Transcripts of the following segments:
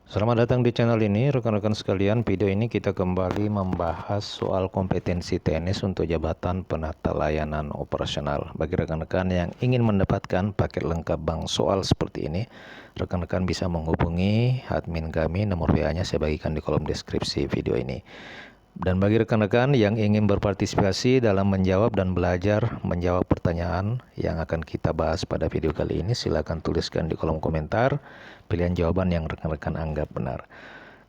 Selamat datang di channel ini, rekan-rekan sekalian. Video ini kita kembali membahas soal kompetensi teknis untuk jabatan penata layanan operasional. Bagi rekan-rekan yang ingin mendapatkan paket lengkap bank soal seperti ini, rekan-rekan bisa menghubungi admin kami. Nomor WA-nya saya bagikan di kolom deskripsi video ini. Dan bagi rekan-rekan yang ingin berpartisipasi dalam menjawab dan belajar menjawab pertanyaan yang akan kita bahas pada video kali ini, silakan tuliskan di kolom komentar pilihan jawaban yang rekan-rekan anggap benar.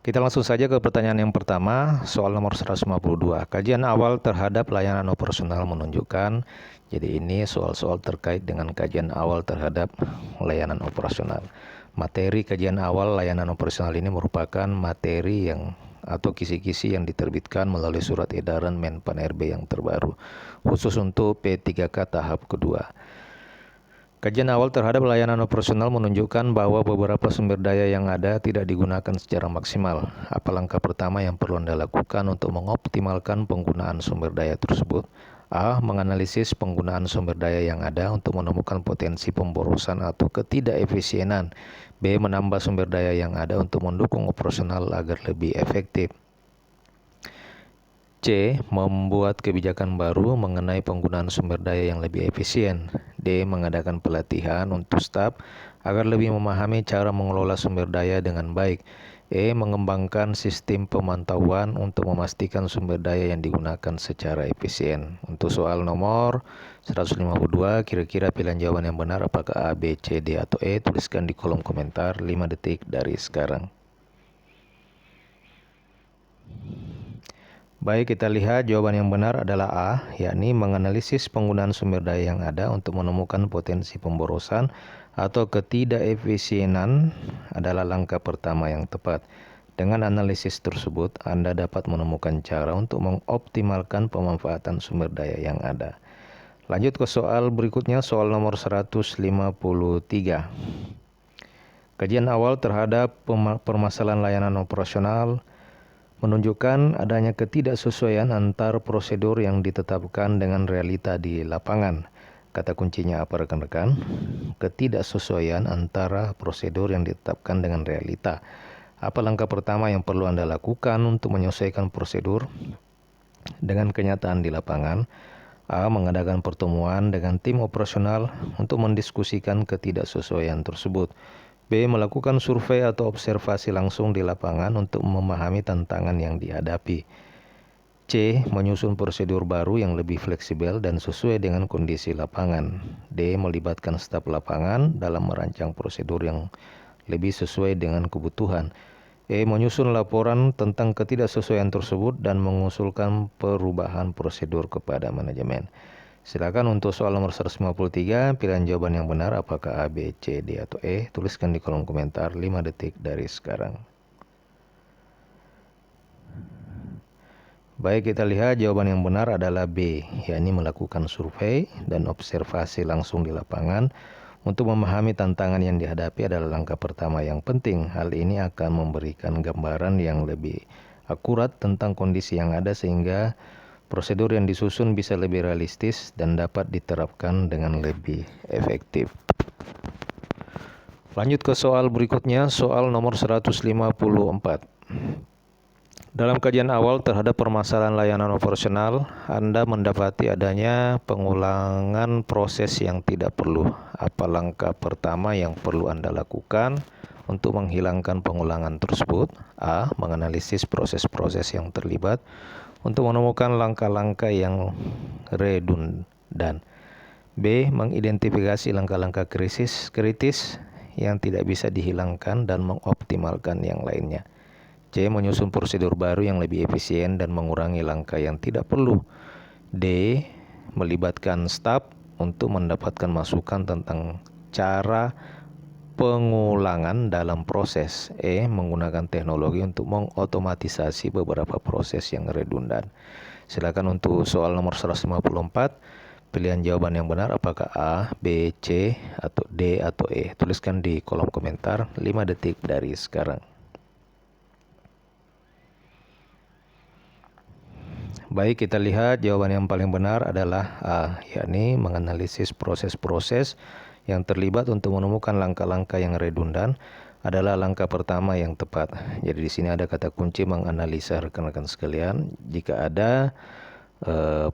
Kita langsung saja ke pertanyaan yang pertama, soal nomor 152. Kajian awal terhadap layanan operasional menunjukkan. Jadi ini soal-soal terkait dengan kajian awal terhadap layanan operasional. Materi kajian awal layanan operasional ini merupakan materi atau kisi-kisi yang diterbitkan melalui surat edaran Menpan RB yang terbaru, khusus untuk P3K tahap kedua. Kajian awal terhadap layanan operasional menunjukkan bahwa beberapa sumber daya yang ada tidak digunakan secara maksimal. Apa langkah pertama yang perlu Anda lakukan untuk mengoptimalkan penggunaan sumber daya tersebut? A. Menganalisis penggunaan sumber daya yang ada untuk menemukan potensi pemborosan atau ketidakefisienan. B. Menambah sumber daya yang ada untuk mendukung operasional agar lebih efektif. C. Membuat kebijakan baru mengenai penggunaan sumber daya yang lebih efisien. D. Mengadakan pelatihan untuk staf agar lebih memahami cara mengelola sumber daya dengan baik. E. Mengembangkan sistem pemantauan untuk memastikan sumber daya yang digunakan secara efisien. Untuk soal nomor 152, kira-kira pilihan jawaban yang benar apakah A, B, C, D, atau E? Tuliskan di kolom komentar 5 detik dari sekarang. Baik, kita lihat jawaban yang benar adalah A, yakni menganalisis penggunaan sumber daya yang ada untuk menemukan potensi pemborosan atau ketidakefisienan adalah langkah pertama yang tepat. Dengan analisis tersebut, Anda dapat menemukan cara untuk mengoptimalkan pemanfaatan sumber daya yang ada. Lanjut ke soal berikutnya, soal nomor 153. Kajian awal terhadap permasalahan layanan operasional menunjukkan adanya ketidaksesuaian antar prosedur yang ditetapkan dengan realita di lapangan. Kata kuncinya apa rekan-rekan? Ketidaksesuaian antara prosedur yang ditetapkan dengan realita. Apa langkah pertama yang perlu Anda lakukan untuk menyesuaikan prosedur dengan kenyataan di lapangan? A. Mengadakan pertemuan dengan tim operasional untuk mendiskusikan ketidaksesuaian tersebut. B. Melakukan survei atau observasi langsung di lapangan untuk memahami tantangan yang dihadapi. C. Menyusun prosedur baru yang lebih fleksibel dan sesuai dengan kondisi lapangan. D. Melibatkan staf lapangan dalam merancang prosedur yang lebih sesuai dengan kebutuhan. E. Menyusun laporan tentang ketidaksesuaian tersebut dan mengusulkan perubahan prosedur kepada manajemen. Silakan untuk soal nomor 153, pilihan jawaban yang benar apakah A, B, C, D, atau E? Tuliskan di kolom komentar 5 detik dari sekarang. Baik, kita lihat jawaban yang benar adalah B, yakni melakukan survei dan observasi langsung di lapangan. Untuk memahami tantangan yang dihadapi adalah langkah pertama yang penting. Hal ini akan memberikan gambaran yang lebih akurat tentang kondisi yang ada sehingga prosedur yang disusun bisa lebih realistis dan dapat diterapkan dengan lebih efektif. Lanjut ke soal berikutnya, soal nomor 154. Dalam kajian awal terhadap permasalahan layanan operasional, Anda mendapati adanya pengulangan proses yang tidak perlu. Apa langkah pertama yang perlu Anda lakukan untuk menghilangkan pengulangan tersebut? A. Menganalisis proses-proses yang terlibat untuk menemukan langkah-langkah yang redundan. B. Mengidentifikasi langkah-langkah kritis yang tidak bisa dihilangkan dan mengoptimalkan yang lainnya. C. Menyusun prosedur baru yang lebih efisien dan mengurangi langkah yang tidak perlu. D. Melibatkan staf untuk mendapatkan masukan tentang cara pengulangan dalam proses. E. Menggunakan teknologi untuk mengotomatisasi beberapa proses yang redundan. Silakan untuk soal nomor 154, pilihan jawaban yang benar apakah A, B, C, atau D, atau E? Tuliskan di kolom komentar 5 detik dari sekarang. Baik, kita lihat jawaban yang paling benar adalah A, yakni menganalisis proses-proses yang terlibat untuk menemukan langkah-langkah yang redundan. adalah langkah pertama yang tepat. Jadi di sini ada kata kunci menganalisa rekan-rekan sekalian. Jika ada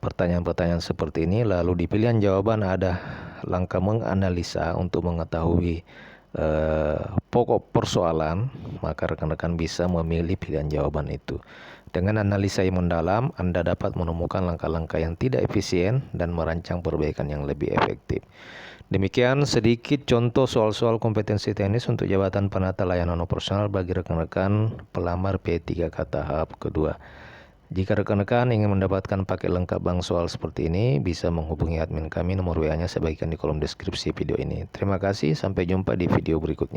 pertanyaan-pertanyaan seperti ini, lalu di pilihan jawaban ada langkah menganalisa untuk mengetahui pokok persoalan, maka rekan-rekan bisa memilih pilihan jawaban itu. Dengan analisa yang mendalam, Anda dapat menemukan langkah-langkah yang tidak efisien dan merancang perbaikan yang lebih efektif. Demikian sedikit contoh soal-soal kompetensi teknis untuk jabatan penata layanan operasional bagi rekan-rekan pelamar P3K tahap kedua. Jika rekan-rekan ingin mendapatkan paket lengkap bank soal seperti ini, bisa menghubungi admin kami. Nomor WA-nya saya bagikan di kolom deskripsi video ini. Terima kasih, sampai jumpa di video berikutnya.